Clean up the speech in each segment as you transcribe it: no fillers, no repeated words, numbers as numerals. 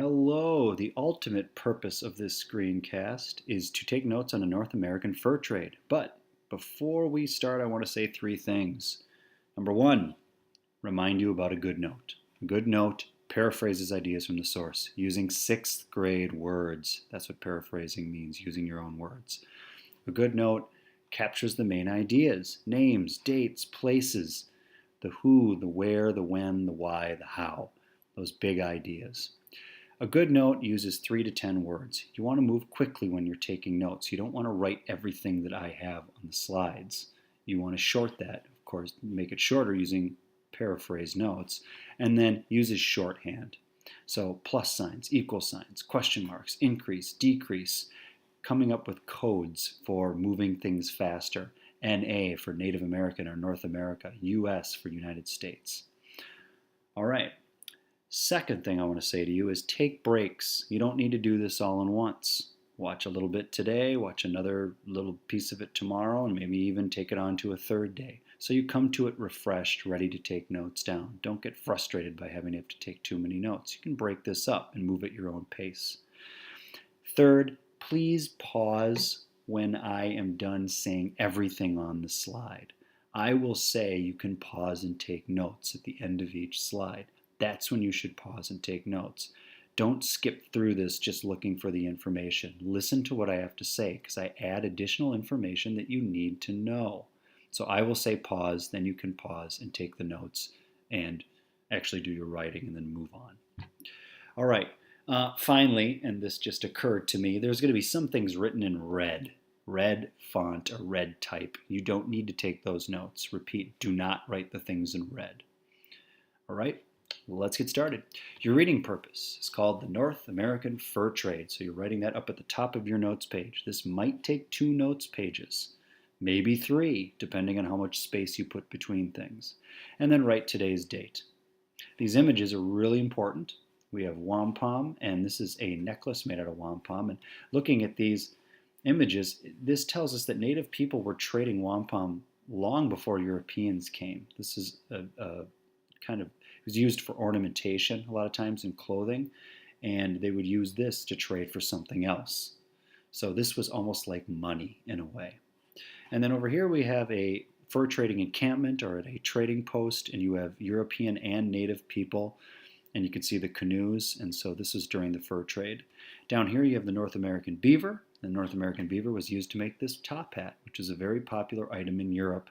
Hello! The ultimate purpose of this screencast is to take notes on the North American fur trade. But before we start, I want to say three things. Number one, remind you about a good note. A good note paraphrases ideas from the source using sixth grade words. That's what paraphrasing means, using your own words. A good note captures the main ideas, names, dates, places, the who, the where, the when, the why, the how, those big ideas. A good note uses 3 to 10 words. You want to move quickly when you're taking notes. You don't want to write everything that I have on the slides. You want to short that, of course, make it shorter using paraphrase notes, and then uses shorthand. So plus signs, equal signs, question marks, increase, decrease, coming up with codes for moving things faster. NA for Native American or North America, US for United States. All right. Second thing I want to say to you is take breaks. You don't need to do this all in once. Watch a little bit today, watch another little piece of it tomorrow, and maybe even take it on to a third day. So you come to it refreshed, ready to take notes down. Don't get frustrated by having to have to take too many notes. You can break this up and move at your own pace. Third, please pause when I am done saying everything on the slide. I will say you can pause and take notes at the end of each slide. That's when you should pause and take notes. Don't skip through this just looking for the information. Listen to what I have to say because I add additional information that you need to know. So I will say pause, then you can pause and take the notes and actually do your writing and then move on. All right, finally, and this just occurred to me, there's going to be some things written in red font or red type. You don't need to take those notes. Repeat, do not write the things in red. All right? Let's get started. Your reading purpose is called the North American Fur Trade. So you're writing that up at the top of your notes page. This might take 2 notes pages, maybe 3, depending on how much space you put between things. And then write today's date. These images are really important. We have wampum, and this is a necklace made out of wampum. And looking at these images, this tells us that native people were trading wampum long before Europeans came. This is a kind of, it was used for ornamentation a lot of times in clothing, and they would use this to trade for something else. So this was almost like money in a way. And then over here we have a fur trading encampment or at a trading post, and you have European and native people, and you can see the canoes, and so this is during the fur trade. Down here you have the North American beaver. The North American beaver was used to make this top hat, which is a very popular item in Europe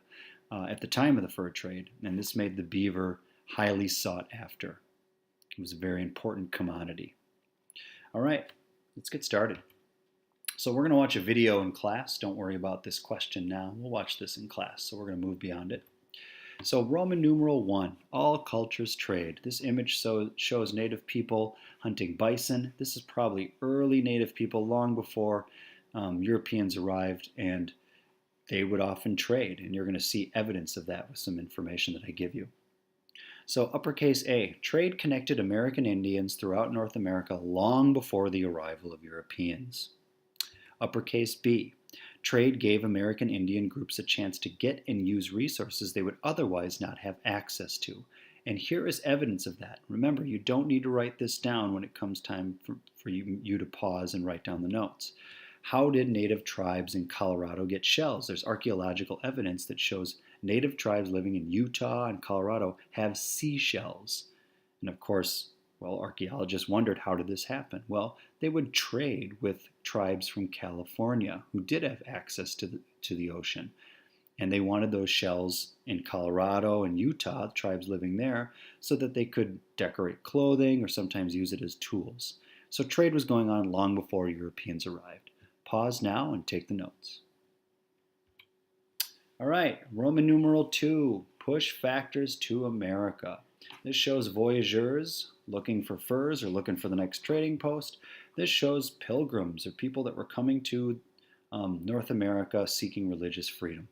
at the time of the fur trade, and this made the beaver highly sought after. It was a very important commodity. All right, let's get started. So we're going to watch a video in class. Don't worry about this question now. We'll watch this in class, so we're going to move beyond it. So Roman numeral 1, all cultures trade. This image shows native people hunting bison. This is probably early native people long before Europeans arrived, and they would often trade, and you're going to see evidence of that with some information that I give you. So uppercase A, trade connected American Indians throughout North America long before the arrival of Europeans. Uppercase B, trade gave American Indian groups a chance to get and use resources they would otherwise not have access to. And here is evidence of that. Remember, you don't need to write this down when it comes time for you to pause and write down the notes. How did native tribes in Colorado get shells? There's archaeological evidence that shows native tribes living in Utah and Colorado have seashells. And of course, well, archaeologists wondered, how did this happen? Well, they would trade with tribes from California who did have access to the ocean. And they wanted those shells in Colorado and Utah, tribes living there, so that they could decorate clothing or sometimes use it as tools. So trade was going on long before Europeans arrived. Pause now and take the notes. All right, Roman numeral 2, push factors to America. This shows voyageurs looking for furs or looking for the next trading post. This shows pilgrims or people that were coming to North America seeking religious freedom.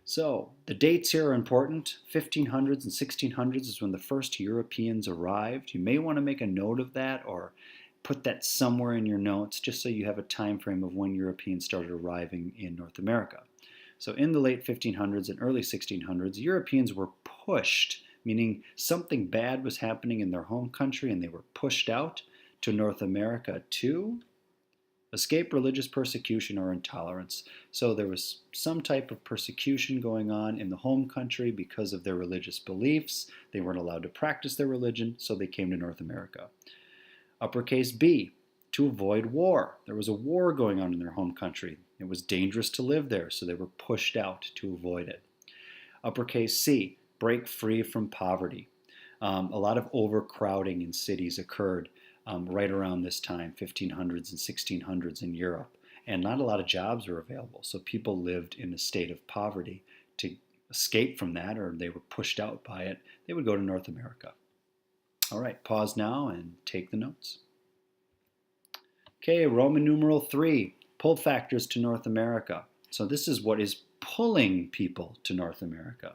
So the dates here are important. 1500s and 1600s is when the first Europeans arrived. You may want to make a note of that or put that somewhere in your notes just so you have a time frame of when Europeans started arriving in North America. So in the late 1500s and early 1600s, Europeans were pushed meaning something bad was happening in their home country and they were pushed out to North America to escape religious persecution or intolerance. So there was some type of persecution going on in the home country because of their religious beliefs. They weren't allowed to practice their religion, so they came to North America. Uppercase B, to avoid war. There was a war going on in their home country. It was dangerous to live there, so they were pushed out to avoid it. Uppercase C, break free from poverty. A lot of overcrowding in cities occurred right around this time, 1500s and 1600s in Europe. And not a lot of jobs were available, so people lived in a state of poverty. To escape from that, or they were pushed out by it, they would go to North America. All right, pause now and take the notes. Okay, Roman numeral 3, pull factors to North America. So this is what is pulling people to North America.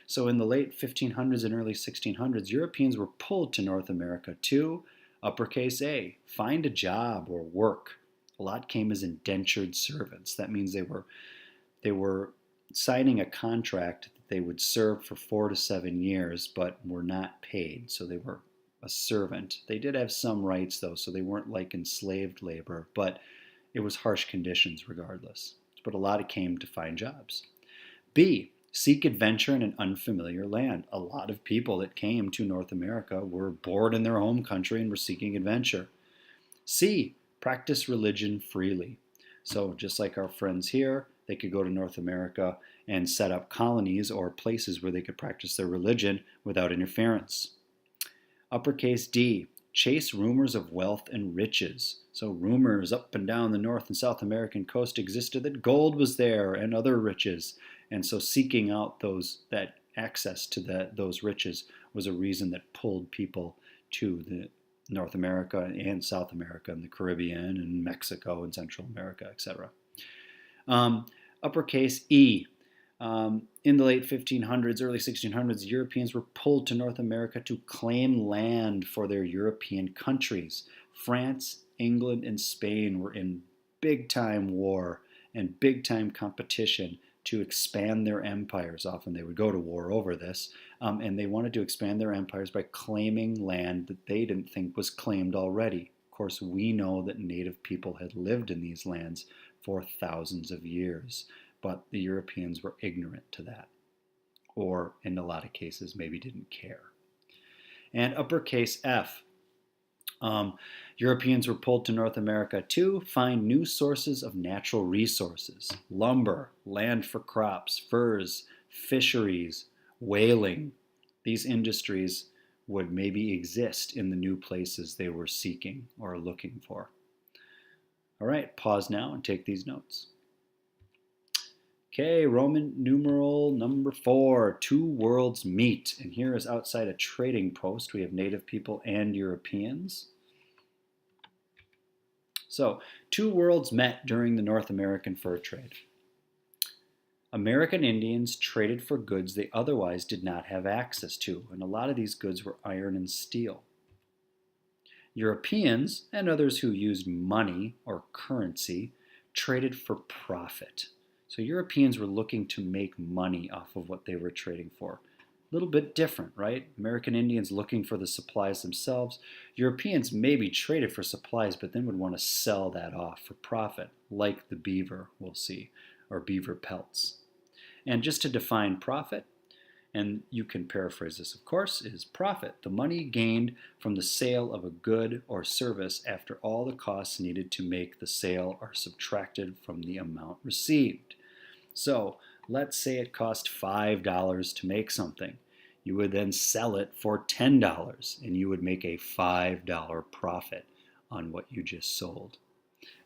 So in the late 1500s and early 1600s, Europeans were pulled to North America to uppercase A, find a job or work. A lot came as indentured servants. That means they were signing a contract that they would serve for 4 to 7 years, but were not paid. So they were a servant. They did have some rights though, so they weren't like enslaved labor, but it was harsh conditions regardless. But a lot came to find jobs. B, seek adventure in an unfamiliar land. A lot of people that came to North America were bored in their home country and were seeking adventure. C, practice religion freely. So just like our friends here, they could go to North America and set up colonies or places where they could practice their religion without interference. Uppercase D, chase rumors of wealth and riches. So rumors up and down the North and South American coast existed that gold was there and other riches. And so seeking out that access to those riches was a reason that pulled people to the North America and South America and the Caribbean and Mexico and Central America, etc. Uppercase E. In the late 1500s, early 1600s, Europeans were pulled to North America to claim land for their European countries. France, England, and Spain were in big-time war and big-time competition to expand their empires. Often they would go to war over this, and they wanted to expand their empires by claiming land that they didn't think was claimed already. Of course, we know that native people had lived in these lands for thousands of years, but the Europeans were ignorant to that, or in a lot of cases maybe didn't care. And uppercase F, Europeans were pulled to North America to find new sources of natural resources: lumber, land for crops, furs, fisheries, whaling. These industries would maybe exist in the new places they were seeking or looking for. All right, pause now and take these notes. Okay, Roman numeral number 4, two worlds meet. And here is outside a trading post. We have native people and Europeans. So, two worlds met during the North American fur trade. American Indians traded for goods they otherwise did not have access to, and a lot of these goods were iron and steel. Europeans, and others who used money or currency, traded for profit. So Europeans were looking to make money off of what they were trading for. A little bit different, right? American Indians looking for the supplies themselves. Europeans maybe traded for supplies, but then would want to sell that off for profit, like the beaver we'll see, or beaver pelts. And just to define profit, and you can paraphrase this, of course, is profit, the money gained from the sale of a good or service after all the costs needed to make the sale are subtracted from the amount received. So let's say it cost $5 to make something. You would then sell it for $10, and you would make a $5 profit on what you just sold.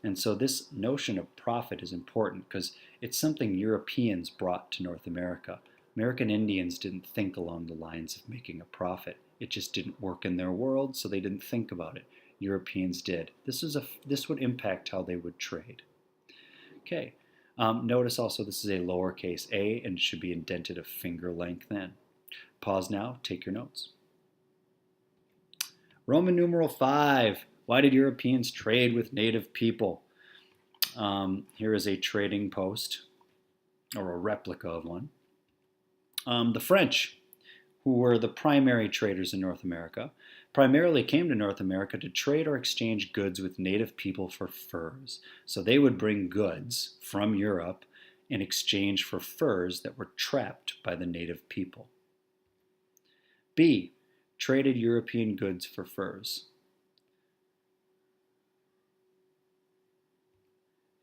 And so this notion of profit is important because it's something Europeans brought to North America. American Indians didn't think along the lines of making a profit. It just didn't work in their world, so they didn't think about it. Europeans did. This would impact how they would trade. Okay. Notice also this is a lowercase a and it should be indented a finger length in. Pause now, take your notes. Roman numeral 5. Why did Europeans trade with native people? Here is a trading post, or a replica of one. The French. who were the primary traders in North America, primarily came to North America to trade or exchange goods with native people for furs. So they would bring goods from Europe in exchange for furs that were trapped by the native people. B. Traded European goods for furs.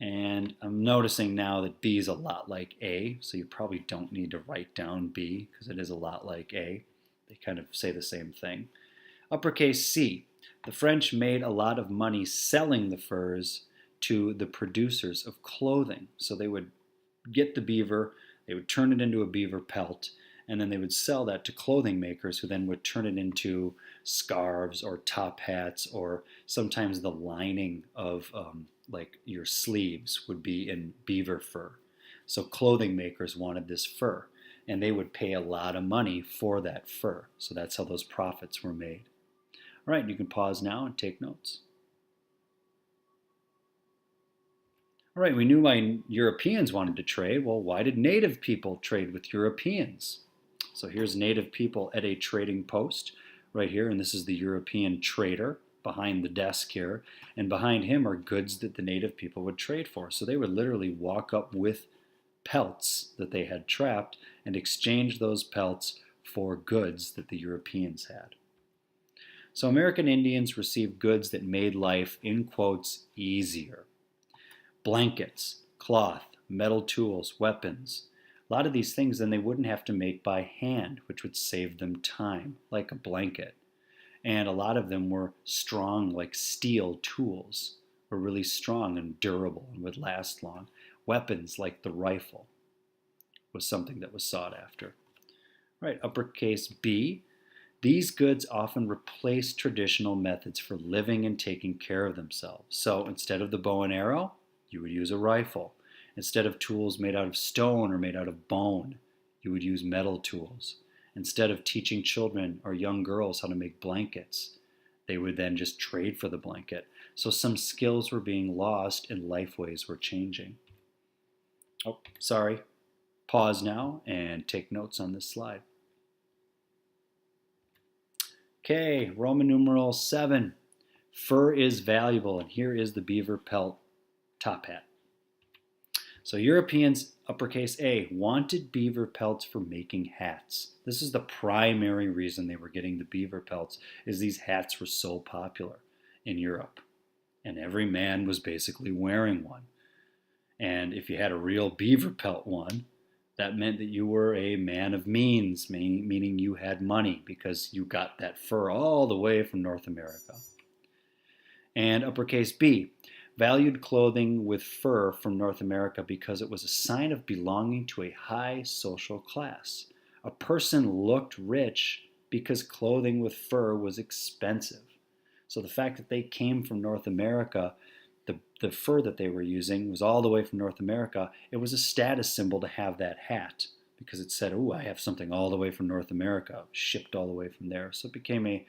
And I'm noticing now that B is a lot like A, so you probably don't need to write down B because it is a lot like A. They kind of say the same thing. Uppercase C. The French made a lot of money selling the furs to the producers of clothing. So they would get the beaver, they would turn it into a beaver pelt, and then they would sell that to clothing makers who then would turn it into scarves or top hats, or sometimes the lining of like your sleeves would be in beaver fur. So clothing makers wanted this fur, and they would pay a lot of money for that fur. So that's how those profits were made. All right, you can pause now and take notes. All right, we knew why Europeans wanted to trade. Well, why did native people trade with Europeans? So here's native people at a trading post right here, and this is the European trader behind the desk here, and behind him are goods that the native people would trade for. So they would literally walk up with pelts that they had trapped and exchange those pelts for goods that the Europeans had. So American Indians received goods that made life, in quotes, easier. Blankets, cloth, metal tools, weapons. A lot of these things then they wouldn't have to make by hand, which would save them time, like a blanket. And a lot of them were strong, like steel tools, were really strong and durable and would last long. Weapons, like the rifle, was something that was sought after. Right, uppercase B. These goods often replaced traditional methods for living and taking care of themselves. So instead of the bow and arrow, you would use a rifle. Instead of tools made out of stone or made out of bone, you would use metal tools. Instead of teaching children or young girls how to make blankets, they would then just trade for the blanket. So some skills were being lost and lifeways were changing. Oh, sorry. Pause now and take notes on this slide. Okay, Roman numeral 7. Fur is valuable, and here is the beaver pelt top hat. So Europeans, uppercase A, wanted beaver pelts for making hats. This is the primary reason they were getting the beaver pelts, is these hats were so popular in Europe. And every man was basically wearing one. And if you had a real beaver pelt one, that meant that you were a man of means, meaning you had money because you got that fur all the way from North America. And uppercase B, valued clothing with fur from North America because it was a sign of belonging to a high social class. A person looked rich because clothing with fur was expensive. So the fact that they came from North America, the fur that they were using was all the way from North America. It was a status symbol to have that hat because it said, oh, I have something all the way from North America, shipped all the way from there. So it became a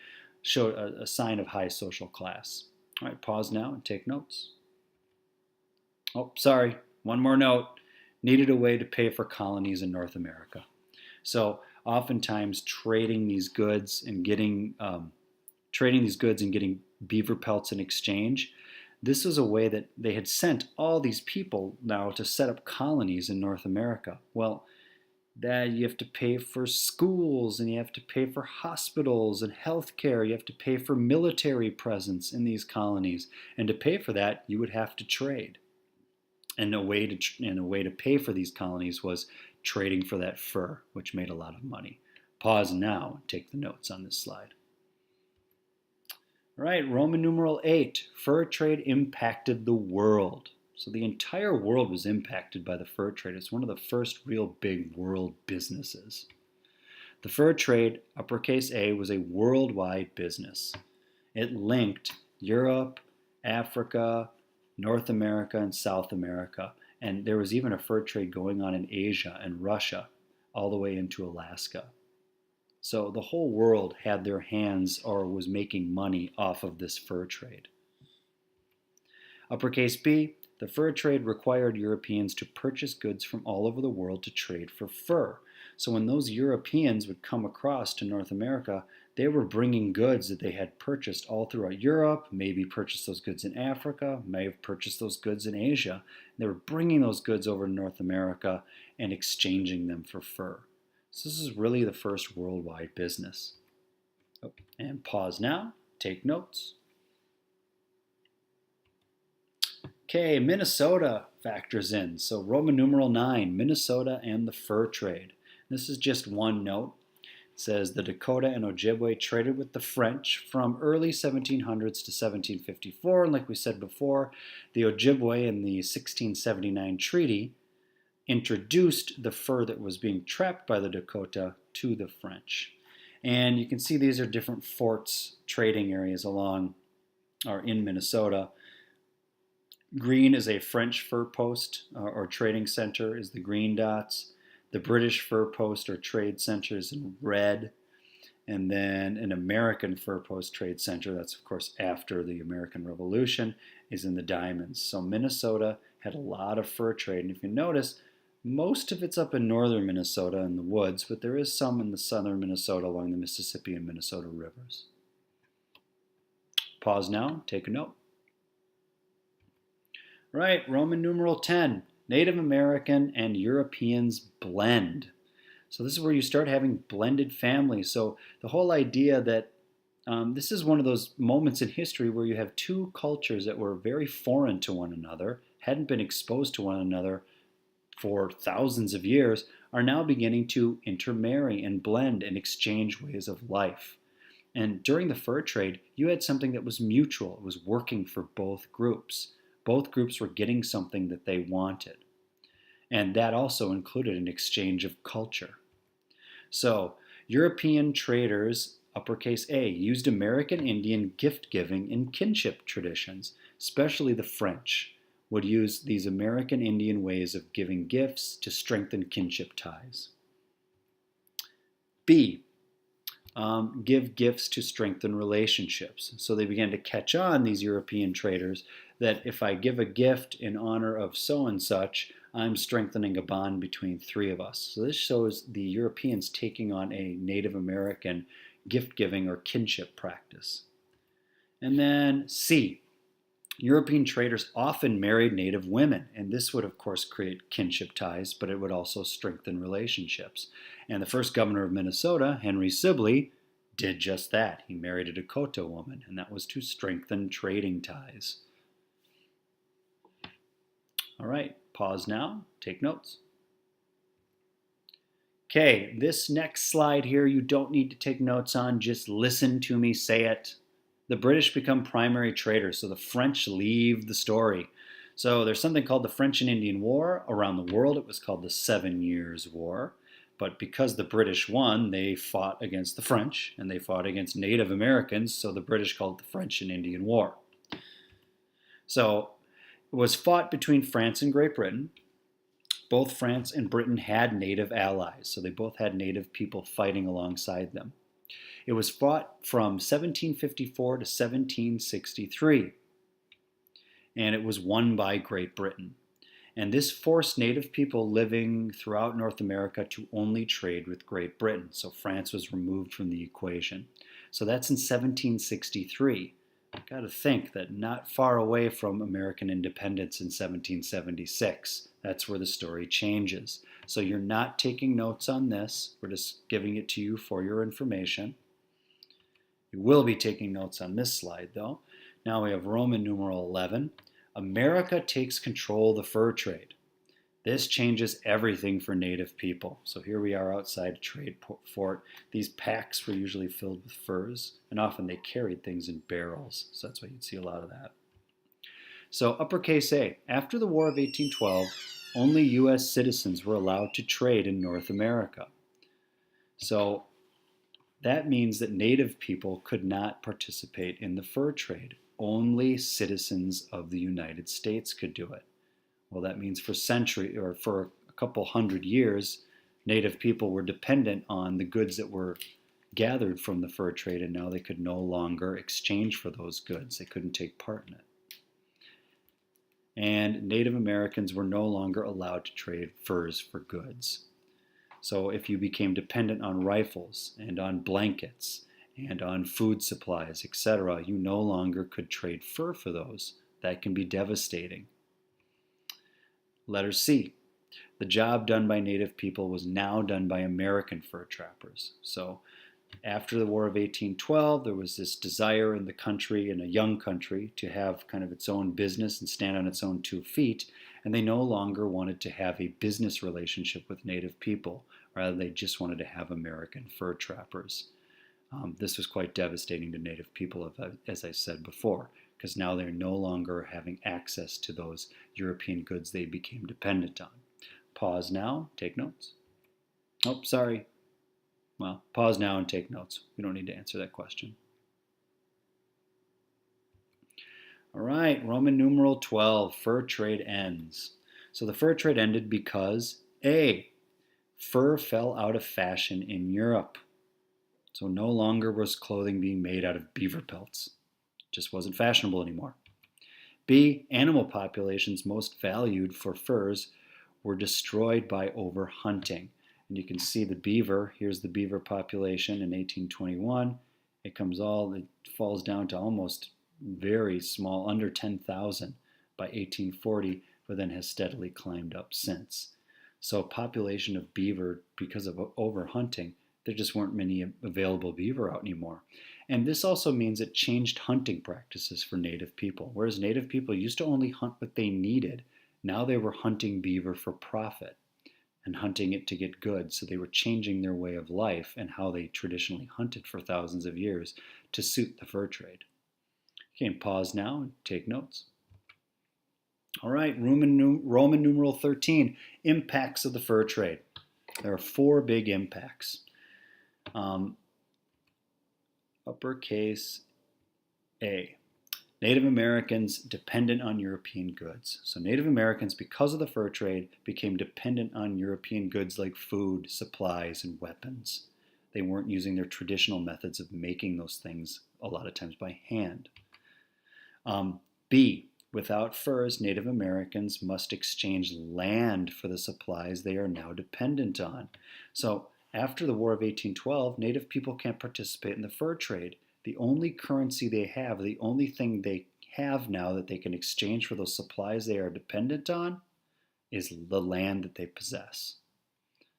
sign of high social class. All right, pause now and take notes. Oh, sorry, one more note. Needed a way to pay for colonies in North America. So oftentimes trading these goods and getting beaver pelts in exchange, this was a way that they had sent all these people now to set up colonies in North America. Well, that you have to pay for schools, and you have to pay for hospitals and healthcare. You have to pay for military presence in these colonies. And to pay for that, you would have to trade. And a way to pay for these colonies was trading for that fur, which made a lot of money. Pause now and take the notes on this slide. All right, Roman numeral 8. Fur trade impacted the world. So the entire world was impacted by the fur trade. It's one of the first real big world businesses. The fur trade, uppercase A, was a worldwide business. It linked Europe, Africa, North America, and South America. And there was even a fur trade going on in Asia and Russia, all the way into Alaska. So the whole world had their hands or was making money off of this fur trade. Uppercase B, the fur trade required Europeans to purchase goods from all over the world to trade for fur. So when those Europeans would come across to North America, they were bringing goods that they had purchased all throughout Europe, maybe purchased those goods in Africa, may have purchased those goods in Asia. They were bringing those goods over to North America and exchanging them for fur. So this is really the first worldwide business. Oh, and pause now, take notes. Okay, Minnesota factors in. So Roman numeral 9, Minnesota and the fur trade. This is just one note. It says the Dakota and Ojibwe traded with the French from early 1700s to 1754. And like we said before, the Ojibwe in the 1679 treaty introduced the fur that was being trapped by the Dakota to the French. And you can see these are different forts, trading areas along or in Minnesota. Green is a French fur post or trading center is the green dots. The British fur post or trade center is in red. And then an American fur post trade center, that's of course after the American Revolution, is in the diamonds. So Minnesota had a lot of fur trade. And if you notice, most of it's up in northern Minnesota in the woods, but there is some in the southern Minnesota along the Mississippi and Minnesota rivers. Pause now, take a note. Right, Roman numeral 10, Native American and Europeans blend. So this is where you start having blended families. So the whole idea that this is one of those moments in history where you have two cultures that were very foreign to one another, hadn't been exposed to one another for thousands of years, are now beginning to intermarry and blend and exchange ways of life. And during the fur trade, you had something that was mutual. It was working for both groups. Both groups were getting something that they wanted. And that also included an exchange of culture. So, European traders, uppercase A, used American Indian gift-giving and kinship traditions, especially the French would use these American Indian ways of giving gifts to strengthen kinship ties. B, give gifts to strengthen relationships. So they began to catch on, these European traders, that if I give a gift in honor of so and such, I'm strengthening a bond between three of us. So this shows the Europeans taking on a Native American gift-giving or kinship practice. And then C, European traders often married native women, and this would of course create kinship ties, but it would also strengthen relationships. And the first governor of Minnesota, Henry Sibley, did just that. He married a Dakota woman, and that was to strengthen trading ties. All right, pause now, take notes. Okay, this next slide here you don't need to take notes on, just listen to me say it. The British become primary traders, so the French leave the story. So there's something called the French and Indian War. Around the world it was called the 7 Years' War. But because the British won, they fought against the French, and they fought against Native Americans, so the British called it the French and Indian War. So it was fought between France and Great Britain. Both France and Britain had native allies, so they both had native people fighting alongside them. It was fought from 1754 to 1763, and it was won by Great Britain. And this forced native people living throughout North America to only trade with Great Britain, so France was removed from the equation. So that's in 1763. Got to think that not far away from American independence in 1776. That's where the story changes. So you're not taking notes on this. We're just giving it to you for your information. You will be taking notes on this slide, though. Now we have Roman numeral 11. America takes control of the fur trade. This changes everything for native people. So here we are outside a trade fort. These packs were usually filled with furs, and often they carried things in barrels. So that's why you'd see a lot of that. So uppercase A, after the War of 1812, only U.S. citizens were allowed to trade in North America. So that means that native people could not participate in the fur trade. Only citizens of the United States could do it. Well, that means for a couple hundred years, native people were dependent on the goods that were gathered from the fur trade, and now they could no longer exchange for those goods. They couldn't take part in it. And Native Americans were no longer allowed to trade furs for goods. So if you became dependent on rifles and on blankets and on food supplies, etc., you no longer could trade fur for those. That can be devastating. Letter C. The job done by Native people was now done by American fur trappers. So after the War of 1812, there was this desire in the country, in a young country, to have kind of its own business and stand on its own 2 feet, and they no longer wanted to have a business relationship with Native people. Rather, they just wanted to have American fur trappers. This was quite devastating to Native people, as I said before, because now they're no longer having access to those European goods they became dependent on. Pause now, take notes. Oh, sorry. Well, pause now and take notes. We don't need to answer that question. All right, Roman numeral 12, fur trade ends. So the fur trade ended because A, fur fell out of fashion in Europe. So no longer was clothing being made out of beaver pelts. It just wasn't fashionable anymore. B, animal populations most valued for furs were destroyed by overhunting. And you can see the beaver. Here's the beaver population in 1821. It falls down to almost very small, under 10,000 by 1840, but then has steadily climbed up since. So population of beaver, because of overhunting, there just weren't many available beaver out anymore. And this also means it changed hunting practices for Native people. Whereas Native people used to only hunt what they needed, now they were hunting beaver for profit and hunting it to get goods. So they were changing their way of life and how they traditionally hunted for thousands of years to suit the fur trade. Okay, and pause now and take notes. All right, Roman numeral 13, impacts of the fur trade. There are 4 big impacts. Uppercase A. Native Americans dependent on European goods. So Native Americans, because of the fur trade, became dependent on European goods like food, supplies, and weapons. They weren't using their traditional methods of making those things a lot of times by hand. B. Without furs, Native Americans must exchange land for the supplies they are now dependent on. So after the War of 1812, Native people can't participate in the fur trade. The only currency they have, the only thing they have now that they can exchange for those supplies they are dependent on, is the land that they possess.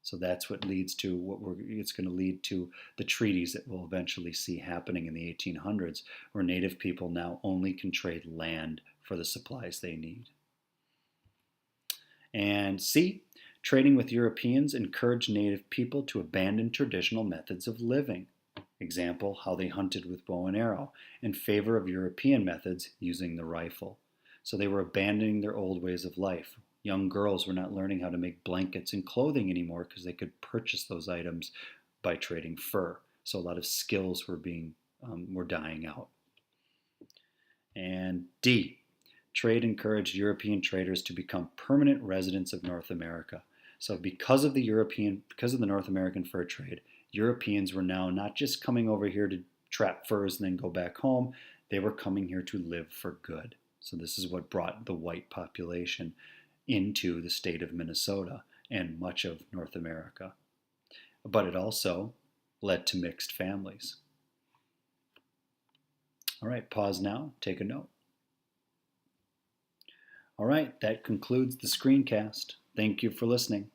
So that's what leads to it's going to lead to the treaties that we'll eventually see happening in the 1800s, where Native people now only can trade land for the supplies they need. And C, trading with Europeans encouraged Native people to abandon traditional methods of living. Example, how they hunted with bow and arrow, in favor of European methods using the rifle. So they were abandoning their old ways of life. Young girls were not learning how to make blankets and clothing anymore because they could purchase those items by trading fur. So a lot of skills were dying out. And D, trade encouraged European traders to become permanent residents of North America. So because of the North American fur trade, Europeans were now not just coming over here to trap furs and then go back home. They were coming here to live for good. So this is what brought the white population into the state of Minnesota and much of North America. But it also led to mixed families. All right, pause now, take a note. All right, that concludes the screencast. Thank you for listening.